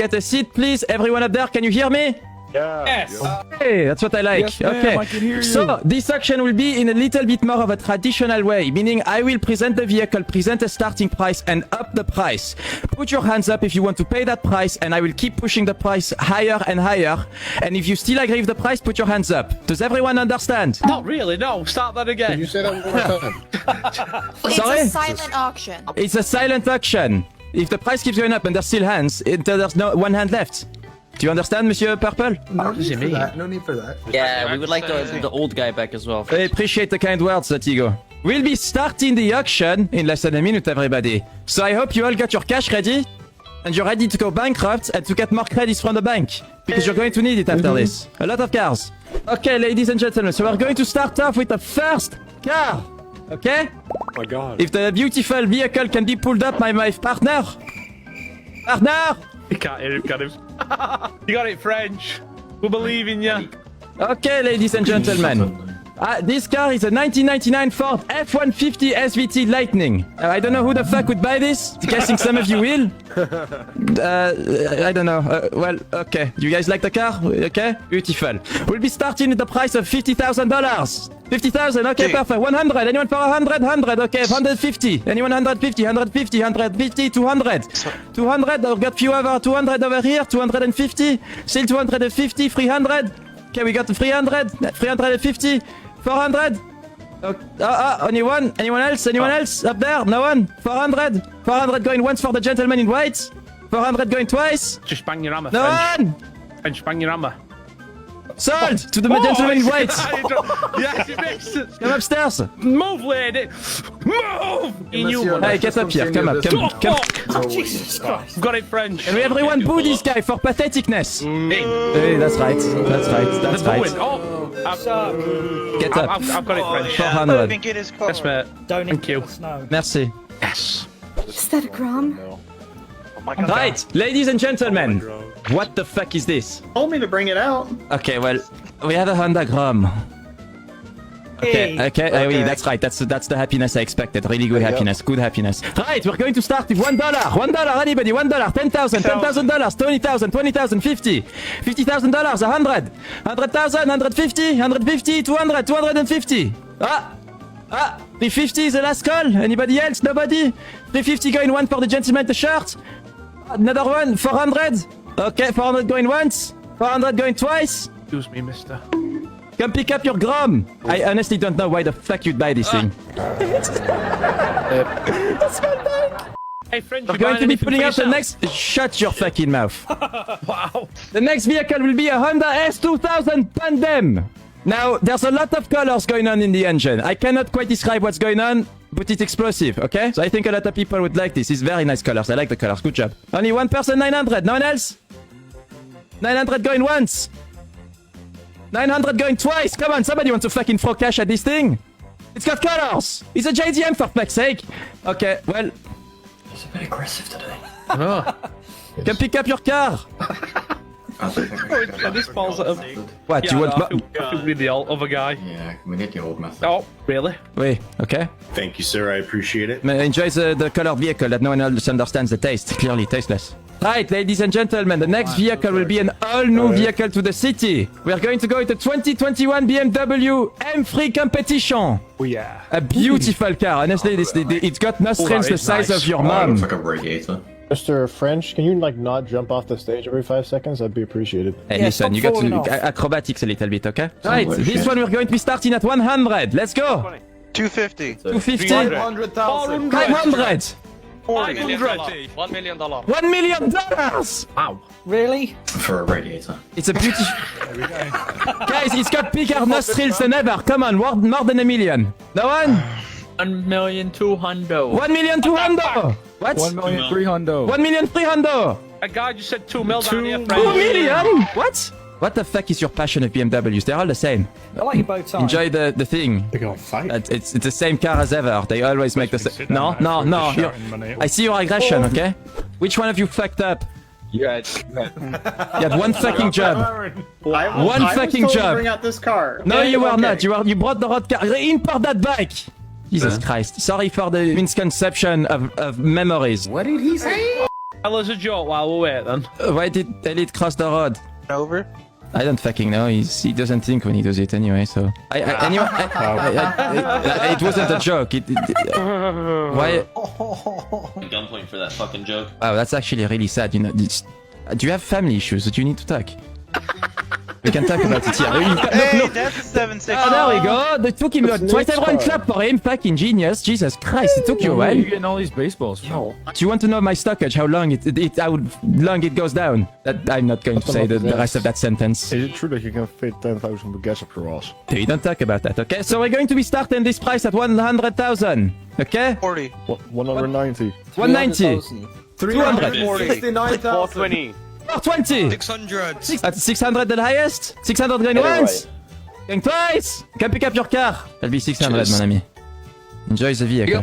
Get a seat, please. Everyone up there, can you hear me? Yeah. Yes. Hey, that's what I like. Yes, ma'am, I can hear you. So, this auction will be in a little bit more of a traditional way, meaning I will present the vehicle, present a starting price, and up the price. Put your hands up if you want to pay that price, and I will keep pushing the price higher and higher. And if you still agree with the price, put your hands up. Does everyone understand? Not really, no. Start that again. Can you say that one more time? It's Sorry? a silent auction. It's a silent auction. If the price keeps going up and there's still hands, there's no one hand left. Do you understand, Monsieur Purple? No does need it for mean? that. No need for that. Yeah, we would like the old guy back as well. I appreciate the kind words, Latigo. We'll be starting the auction in less than a minute, everybody. So I hope you all got your cash ready, and you're ready to go bankrupt and to get more credits from the bank, because you're going to need it after this. A lot of cars. Okay, ladies and gentlemen, so we're going to start off with the first car. Okay? Oh my god. If the beautiful vehicle can be pulled up by my partner. Partner! You can't hear him, can him? You got it, French. We believe in you. Okay, ladies and gentlemen. This car is a 1999 Ford F-150 SVT Lightning. I don't know who the fuck would buy this. Guessing some of you will. I don't know. Well, okay. You guys like the car? Okay? Beautiful. We'll be starting at the price of $50,000. 50,000, okay, perfect. 100, anyone for 100? 100, okay, 150. Anyone 150, 150, 150, 200. 200, I've got few over 200 over here, 250. Still 250, 300. Okay, we got 300, 350, 400. Only one. Anyone else? Anyone else? Up there? No one? 400? 400 going once for the gentleman in white. 400 going twice. Just bang your hammer, No French. one! French, bang your hammer. Sold to the gentleman in white. Yes, you missed. Come upstairs. Move, lady. Move. You knew Monsieur, one. Hey, get up here. Come up. Come. Oh, Jesus Christ. Got it, French. Can we everyone boo this guy for patheticness? Hey, that's right. That's right. That's The right. booing. Oh, Get up. I've got it, French. 400. Yes, mate. Thank you. Merci. Yes. Is that a gram? Right, ladies and gentlemen. What the fuck is this? Told me to bring it out. Okay, well, we have a Honda Grom. Okay, oui, that's right. That's the happiness I expected. Really good happiness. Good happiness. Right, we're going to start with $1. $1, anybody? $1. $10,000. $10,000. $20,000. $20,000. $50,000. $50,000. $100. $100,000. $150,000. $150,000. $200,000. $250,000. Ah, 350 is the last call. Anybody else? Nobody? 350 going one for the gentleman the shirt. Another one. 400. Okay, 400 going once. 400 going twice. Excuse me, mister. Come pick up your Grom. I honestly don't know why the fuck you'd buy this thing. Hey, French, We're going to be putting up the next... Shut your fucking mouth. Wow. The next vehicle will be a Honda S2000 Tandem. Now, there's a lot of colors going on in the engine. I cannot quite describe what's going on, but it's explosive, okay? So I think a lot of people would like this. It's very nice colors. I like the colors. Good job. Only one person, 900. No one else? 900 going once. 900 going twice. Come on, somebody wants to fucking throw cash at this thing. It's got colors. It's a JDM for fuck's sake. Okay, well... It's a bit aggressive today. Oh. Come pick up your car. This falls out of... What, Yeah, you want... I feel really old of a guy. Yeah, we need the old method. Oh, really? Wait, okay. Thank you, sir. I appreciate it. Enjoy the colored vehicle that no one else understands the taste. Clearly tasteless. Right, ladies and gentlemen, the next vehicle will be an all-new vehicle to the city. We are going to go with the 2021 BMW M3 Competition. Oh yeah. A beautiful car. Honestly, it's got nostrils the is size nice. of your Oh, it looks mom. like a radiator. Mr. French, can you like not jump off the stage every 5 seconds? That'd be appreciated. Hey, Yeah, listen, stop you got falling to off. acrobatics a little bit, okay? Right, like this shit. one we're going to be starting at 100. Let's go. 250. 250. 500,000. 500. 500. $1 million. $1 million. Wow. Really? For a radiator. It's a beautiful... Guys, it's got bigger nostrils than ever. Come on, more than a million. No one? 1,200,000. 1,200,000. What? 1,300,000. 1,300,000. A guy just said 2 mil down here, 2 French. million? What? What the fuck is your passion of BMWs? They're all the same. I like your bow tie. Enjoy the thing. They're gonna fight. It's the same car as ever. They always make the same. No. I see your aggression, okay? Which one of you fucked up? You had You had one fucking job. One fucking job. Bring out this car. No, you were Okay. not. You brought the hot car. Import that bike. Jesus Christ. Sorry for the misconception of memories. What did he say? Tell us a joke while we wait then. Why did Elite cross the road? Over. I don't fucking know. He doesn't think when he does it anyway. So it wasn't a joke. Why? Gunpoint for that fucking joke. Wow, that's actually really sad. You know, do you have family issues? Do you need to talk? We can talk about it here. Hey, that's a 7-6. Oh, there we go. They took him That's twice. Nick's Everyone card. clap for him. Fucking genius. Jesus Christ, it took you a Where are while. you getting all these baseballs from? Do you want to know my stockage? How long how long it goes down? That I'm not going to say the rest of that sentence. Is it true that you can fit 10,000 baguettes up your ass? We don't talk about that, okay? So we're going to be starting this price at 100,000, okay? 40. 190. 190. 200. 420. 420. 600. That's 600 the highest? 600 going once? Going twice? Can pick up your car. That'll be 600, mon ami. Enjoy the vehicle.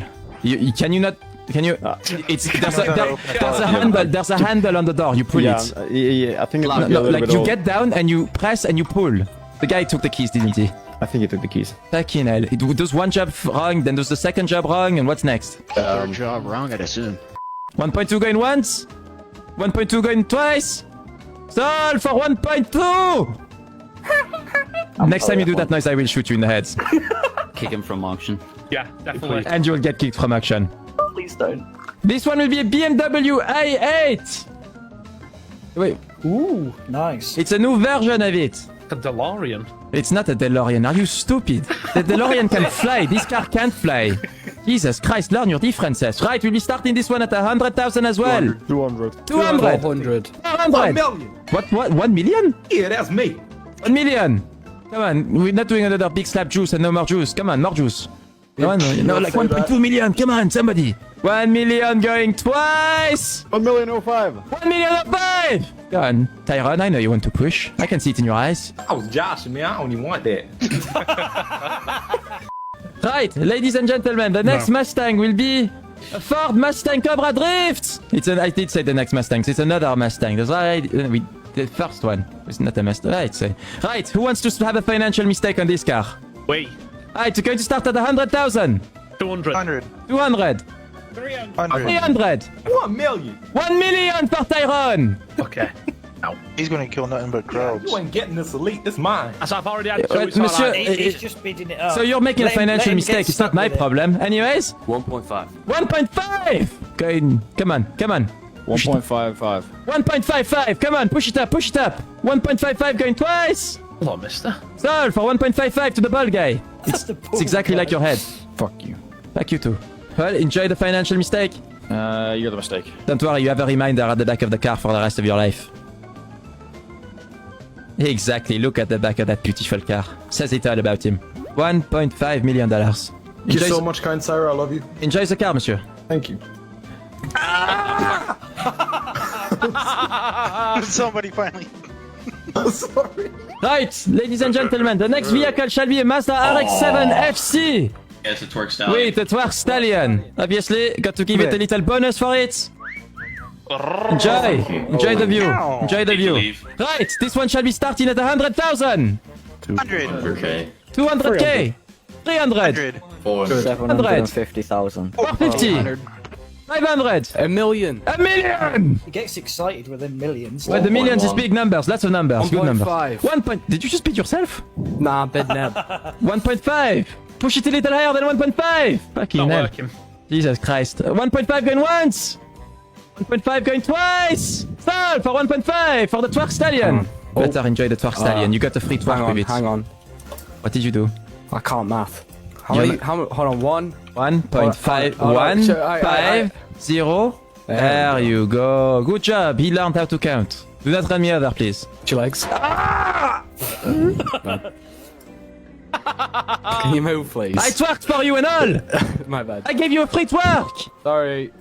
Can you not... Can you... There's a handle. There's a handle on the door. You pull it. Yeah, I think it No, like you get down and you press and you pull. The guy took the keys, didn't he? I think he took the keys. Fucking hell. It does one job wrong, then does the second job wrong, and what's next? Job wrong, I'd assume. 1.2 going once? 1.2 going twice? Solve for 1.2! Next time you do that noise, I will shoot you in the head. Kick him from auction. Yeah, definitely. And you will get kicked from action. Please don't. This one will be a BMW i8! Wait, Ooh, nice. it's a new version of it. A DeLorean. It's not a DeLorean, are you stupid? The DeLorean can fly, this car can't fly. Jesus Christ, learn your differences. Right, we'll be starting this one at 100,000 as well. 200. 200! 100. 400! What? 1 million? Yeah, that's me. 1 million! Come on, we're not doing another big slap juice and no more juice. Come on, more juice. Come on, no, like 1.2 million. Come on, somebody. 1 million going twice! 1,005,000. 1 million of 5! Go on, Tyron, I know you want to push. I can see it in your eyes. I was joshing, man. I don't even want that. Right, ladies and gentlemen, the next Mustang will be a Ford Mustang Cobra Drift! I did say the next Mustang, it's another Mustang. That's right, the first one. It's not a Mustang. Right, who wants to have a financial mistake on this car? Wait. Right, we're going to start at 100,000. 200. 100. 200. 100. 300. 1 million. 1 million for Tyron. Okay. He's gonna kill nothing but crowds. You ain't getting this elite. It's mine. As I've already had two, it's Monsieur, alright. He's just bidding it up. so you're making a Let him financial get mistake. It's not stuck my with it. problem. Anyways, 1.5. 1.5. Come on. 1.55. 1.55. Come on, push it up. 1.55 going twice. Hello, mister. Solve for 1.55 to the ball guy. It's exactly like your head. Fuck you. Fuck you too. Well, enjoy the financial mistake. You're the mistake. Don't worry, you have a reminder at the back of the car for the rest of your life. Exactly, look at the back of that beautiful car. Says it all about him. $1.5 million. Thank you so much, kind sir. I love you. Enjoy the car, monsieur. Thank you. Somebody finally. I'm sorry. Right, ladies and gentlemen, the next vehicle shall be a Mazda RX-7 FC. Yeah, it's a Torque Stallion. Wait, the Twerk Stallion. Obviously, got to give it a little bonus for it. Enjoy the view. Enjoy the view. Right, this one shall be starting at 100,000. 100. 100k. 200k. 300. 100. 750,000. 450. 500. A million. A million. He gets excited with them millions. Well, the millions is big numbers. Lots of numbers. Good numbers. 1.5. 1 point. Did you just beat yourself? Nah, I'm bidding up. 1.5. Push it a little higher than 1.5. Fucking Not hell. working. Jesus Christ. 1.5 going once. 1.5 going twice. Solve for 1.5 for the Twerk Stallion. Better enjoy the Twerk Stallion. You got a free twerk with it. Hang on. What did you do? I can't math. You're Hold on, 1. 1.5. Hold on. 1, So, I- 5, 0. There you go. Good job. He learned how to count. Do not run me over, please. Your legs. Can you move, please? I twerked for you and all. My bad. I gave you a free twerk. Sorry.